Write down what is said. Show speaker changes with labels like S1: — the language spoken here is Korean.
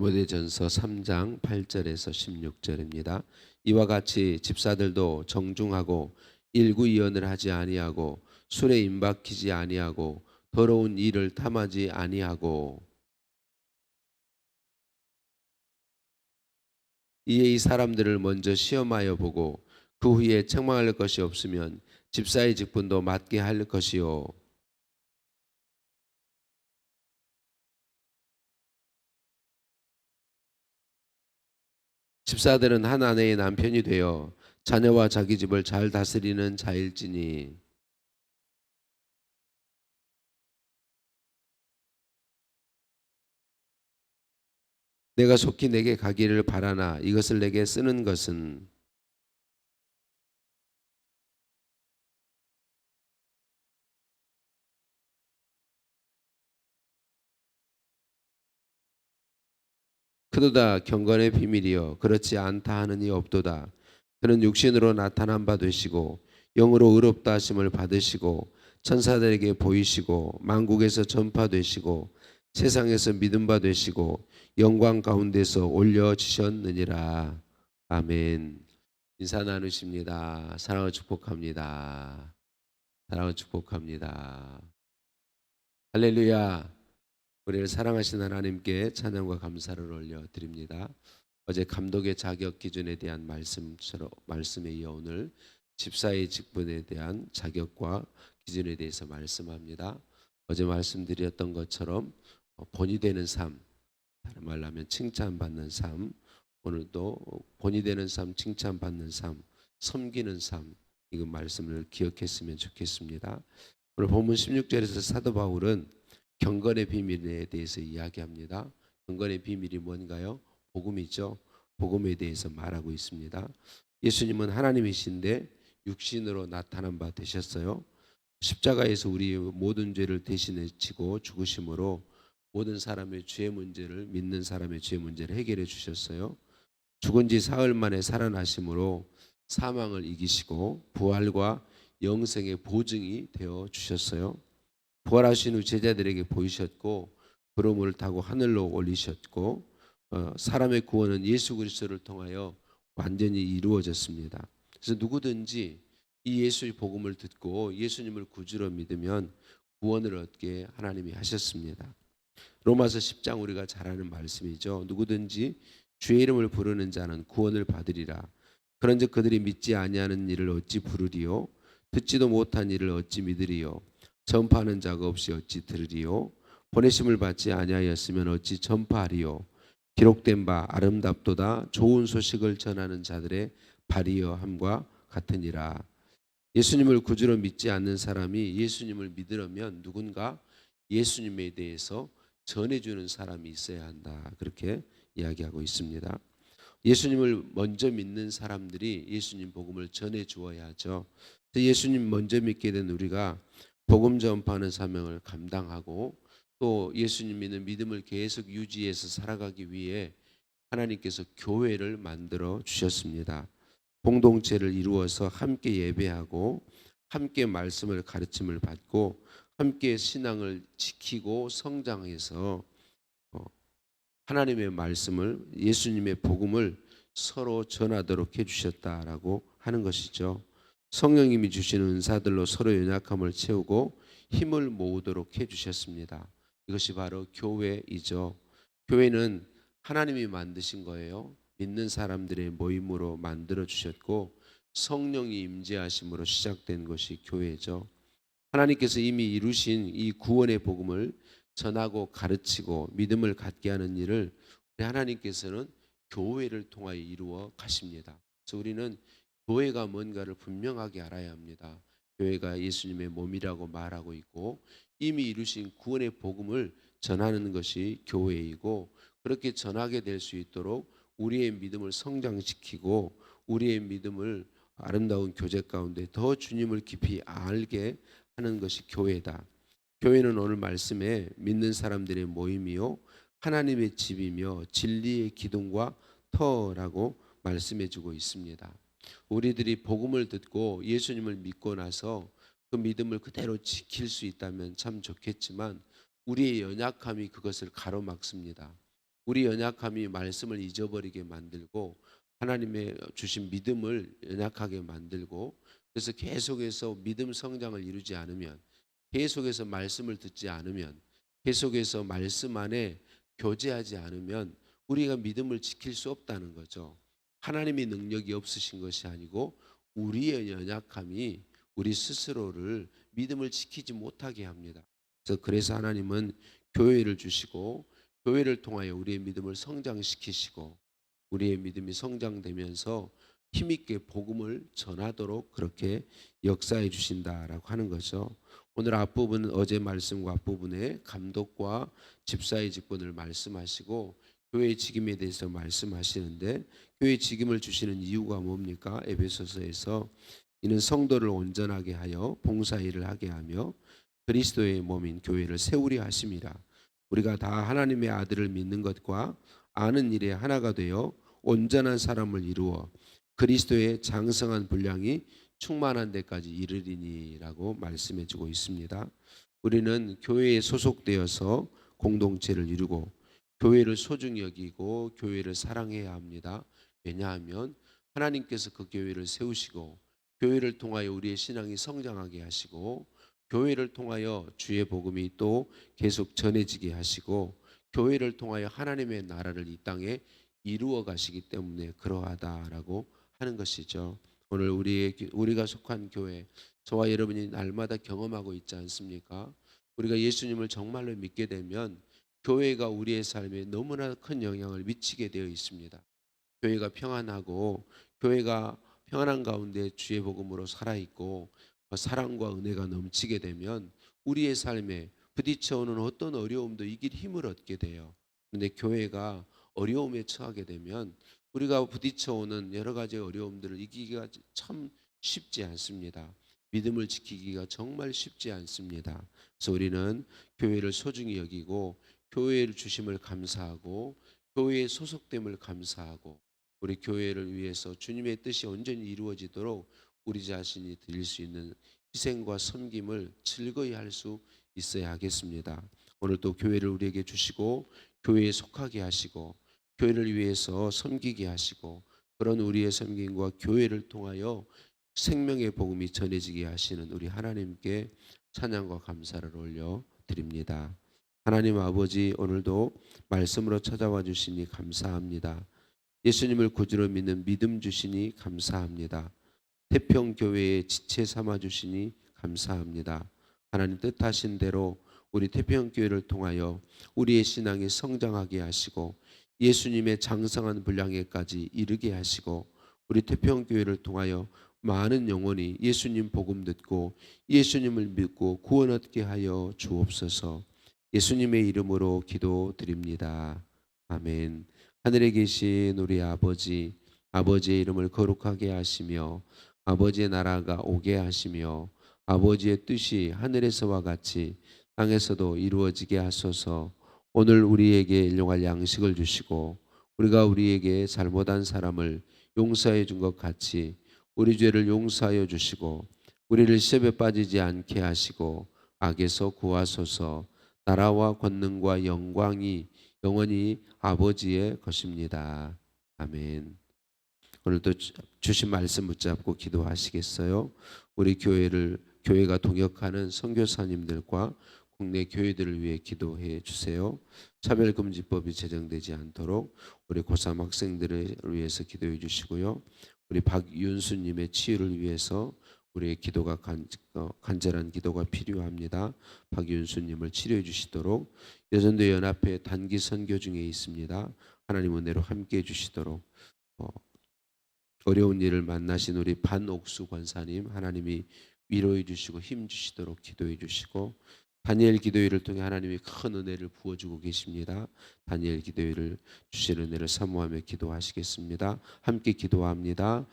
S1: 디모데전서 3장 8절에서 16절입니다. 이와 같이 집사들도 정중하고 일구이언을 하지 아니하고 술에 임박히지 아니하고 더러운 일을 탐하지 아니하고 이에 이 사람들을 먼저 시험하여 보고 그 후에 책망할 것이 없으면 집사의 직분도 맡게 할 것이요. 집사들은 한 아내의 남편이 되어 자녀와 자기 집을 잘 다스리는 자일지니 내가 속히 내게 가기를 바라나 이것을 내게 쓰는 것은 그도다 경건의 비밀이요 그렇지 않다 하느니 없도다. 그는 육신으로 나타난 바 되시고 영으로 의롭다 하심을 받으시고 천사들에게 보이시고 만국에서 전파되시고 세상에서 믿음 바 되시고 영광 가운데서 올려지셨느니라. 아멘. 인사 나누십니다. 사랑을 축복합니다. 사랑을 축복합니다. 할렐루야. 우리를 사랑하신 하나님께 찬양과 감사를 올려드립니다. 어제 감독의 자격 기준에 대한 말씀에 이어 오늘 집사의 직분에 대한 자격과 기준에 대해서 말씀합니다. 어제 말씀드렸던 것처럼 본이 되는 삶, 다른 말로 하면 칭찬받는 삶, 오늘도 본이 되는 삶, 칭찬받는 삶, 섬기는 삶, 이거 말씀을 기억했으면 좋겠습니다. 오늘 본문 16절에서 사도 바울은 경건의 비밀에 대해서 이야기합니다. 경건의 비밀이 뭔가요? 복음이죠. 복음에 대해서 말하고 있습니다. 예수님은 하나님이신데 육신으로 나타난 바 되셨어요. 십자가에서 우리 모든 죄를 대신해 지고 죽으심으로 모든 사람의 죄 문제를 믿는 사람의 죄 문제를 해결해 주셨어요. 죽은 지 사흘 만에 살아나심으로 사망을 이기시고 부활과 영생의 보증이 되어 주셨어요. 부활하신 후 제자들에게 보이셨고 구름을 타고 하늘로 올리셨고 사람의 구원은 예수 그리스도를 통하여 완전히 이루어졌습니다. 그래서 누구든지 이 예수의 복음을 듣고 예수님을 구주로 믿으면 구원을 얻게 하나님이 하셨습니다. 로마서 10장 우리가 잘 아는 말씀이죠. 누구든지 주의 이름을 부르는 자는 구원을 받으리라. 그런즉 그들이 믿지 아니하는 일을 어찌 부르리요? 듣지도 못한 일을 어찌 믿으리요? 전파하는 자가 없이 어찌 들으리요? 보내심을 받지 아니하였으면 어찌 전파하리요? 기록된 바 아름답도다 좋은 소식을 전하는 자들의 발이여함과 같으니라. 예수님을 구주로 믿지 않는 사람이 예수님을 믿으려면 누군가 예수님에 대해서 전해주는 사람이 있어야 한다. 그렇게 이야기하고 있습니다. 예수님을 먼저 믿는 사람들이 예수님 복음을 전해 주어야 하죠. 예수님 먼저 믿게 된 우리가 복음 전파하는 사명을 감당하고 또 예수님 믿는 믿음을 계속 유지해서 살아가기 위해 하나님께서 교회를 만들어 주셨습니다. 공동체를 이루어서 함께 예배하고 함께 말씀을 가르침을 받고 함께 신앙을 지키고 성장해서 하나님의 말씀을 예수님의 복음을 서로 전하도록 해주셨다라고 하는 것이죠. 성령님이 주시는 은사들로 서로 연약함을 채우고 힘을 모으도록 해주셨습니다. 이것이 바로 교회이죠. 교회는 하나님이 만드신 거예요. 믿는 사람들의 모임으로 만들어 주셨고 성령이 임재하심으로 시작된 것이 교회죠. 하나님께서 이미 이루신 이 구원의 복음을 전하고 가르치고 믿음을 갖게 하는 일을 우리 하나님께서는 교회를 통하여 이루어 가십니다. 그래서 우리는 교회가 뭔가를 분명하게 알아야 합니다. 교회가 예수님의 몸이라고 말하고 있고 이미 이루신 구원의 복음을 전하는 것이 교회이고 그렇게 전하게 될 수 있도록 우리의 믿음을 성장시키고 우리의 믿음을 아름다운 교제 가운데 더 주님을 깊이 알게 하는 것이 교회다. 교회는 오늘 말씀에 믿는 사람들의 모임이요 하나님의 집이며 진리의 기둥과 터라고 말씀해 주고 있습니다. 우리들이 복음을 듣고 예수님을 믿고 나서 그 믿음을 그대로 지킬 수 있다면 참 좋겠지만 우리의 연약함이 그것을 가로막습니다. 우리 연약함이 말씀을 잊어버리게 만들고 하나님의 주신 믿음을 연약하게 만들고, 그래서 계속해서 믿음 성장을 이루지 않으면, 계속해서 말씀을 듣지 않으면, 계속해서 말씀 안에 교제하지 않으면 우리가 믿음을 지킬 수 없다는 거죠. 하나님의 능력이 없으신 것이 아니고 우리의 연약함이 우리 스스로를 믿음을 지키지 못하게 합니다. 그래서 하나님은 교회를 주시고 교회를 통하여 우리의 믿음을 성장시키시고 우리의 믿음이 성장되면서 힘있게 복음을 전하도록 그렇게 역사해 주신다라고 하는 거죠. 오늘 앞부분은 어제 말씀과 앞부분에 감독과 집사의 직분을 말씀하시고 교회의 직임에 대해서 말씀하시는데, 교회의 직임을 주시는 이유가 뭡니까? 에베소서에서 이는 성도를 온전하게 하여 봉사일을 하게 하며 그리스도의 몸인 교회를 세우려 하심이라. 우리가 다 하나님의 아들을 믿는 것과 아는 일에 하나가 되어 온전한 사람을 이루어 그리스도의 장성한 분량이 충만한 데까지 이르리니라고 말씀해 주고 있습니다. 우리는 교회에 소속되어서 공동체를 이루고 교회를 소중히 여기고 교회를 사랑해야 합니다. 왜냐하면 하나님께서 그 교회를 세우시고 교회를 통하여 우리의 신앙이 성장하게 하시고 교회를 통하여 주의 복음이 또 계속 전해지게 하시고 교회를 통하여 하나님의 나라를 이 땅에 이루어 가시기 때문에 그러하다라고 하는 것이죠. 오늘 우리가 속한 교회, 저와 여러분이 날마다 경험하고 있지 않습니까? 우리가 예수님을 정말로 믿게 되면 교회가 우리의 삶에 너무나 큰 영향을 미치게 되어 있습니다. 교회가 평안하고 교회가 평안한 가운데 주의 복음으로 살아있고 사랑과 은혜가 넘치게 되면 우리의 삶에 부딪혀오는 어떤 어려움도 이길 힘을 얻게 돼요. 그런데 교회가 어려움에 처하게 되면 우리가 부딪혀오는 여러 가지 어려움들을 이기기가 참 쉽지 않습니다. 믿음을 지키기가 정말 쉽지 않습니다. 그래서 우리는 교회를 소중히 여기고 교회를 주심을 감사하고 교회에 소속됨을 감사하고 우리 교회를 위해서 주님의 뜻이 온전히 이루어지도록 우리 자신이 드릴 수 있는 희생과 섬김을 즐거이 할 수 있어야 하겠습니다. 오늘 또 교회를 우리에게 주시고 교회에 속하게 하시고 교회를 위해서 섬기게 하시고 그런 우리의 섬김과 교회를 통하여 생명의 복음이 전해지게 하시는 우리 하나님께 찬양과 감사를 올려 드립니다. 하나님 아버지, 오늘도 말씀으로 찾아와 주시니 감사합니다. 예수님을 구주로 믿는 믿음 주시니 감사합니다. 태평교회의 지체 삼아 주시니 감사합니다. 하나님 뜻하신 대로 우리 태평교회를 통하여 우리의 신앙이 성장하게 하시고 예수님의 장성한 분량에까지 이르게 하시고 우리 태평교회를 통하여 많은 영혼이 예수님 복음 듣고 예수님을 믿고 구원 얻게 하여 주옵소서. 예수님의 이름으로 기도드립니다. 아멘. 하늘에 계신 우리 아버지, 아버지의 이름을 거룩하게 하시며 아버지의 나라가 오게 하시며 아버지의 뜻이 하늘에서와 같이 땅에서도 이루어지게 하소서. 오늘 우리에게 일용할 양식을 주시고 우리가 우리에게 잘못한 사람을 용서해 준 것 같이 우리 죄를 용서하여 주시고 우리를 시험에 빠지지 않게 하시고 악에서 구하소서. 나라와 권능과 영광이 영원히 아버지의 것입니다. 아멘. 오늘도 주신 말씀 붙잡고 기도하시겠어요? 우리 교회가 동역하는 선교사님들과 국내 교회들을 위해 기도해 주세요. 차별금지법이 제정되지 않도록 우리 고3 학생들을 위해서 기도해 주시고요. 우리 박윤수님의 치유를 위해서 우리의 기도가 간절한 기도가 필요합니다. 박윤수님을 치료해 주시도록 여전도 연합회 단기 선교 중에 있습니다. 하나님 은혜로 함께해 주시도록 어려운 일을 만나신 우리 반옥수 권사님 하나님이 위로해 주시고 힘 주시도록 기도해 주시고 다니엘 기도회를 통해 하나님이 큰 은혜를 부어주고 계십니다. 다니엘 기도회를 주실 은혜를 사모하며 기도하시겠습니다. 함께 기도합니다.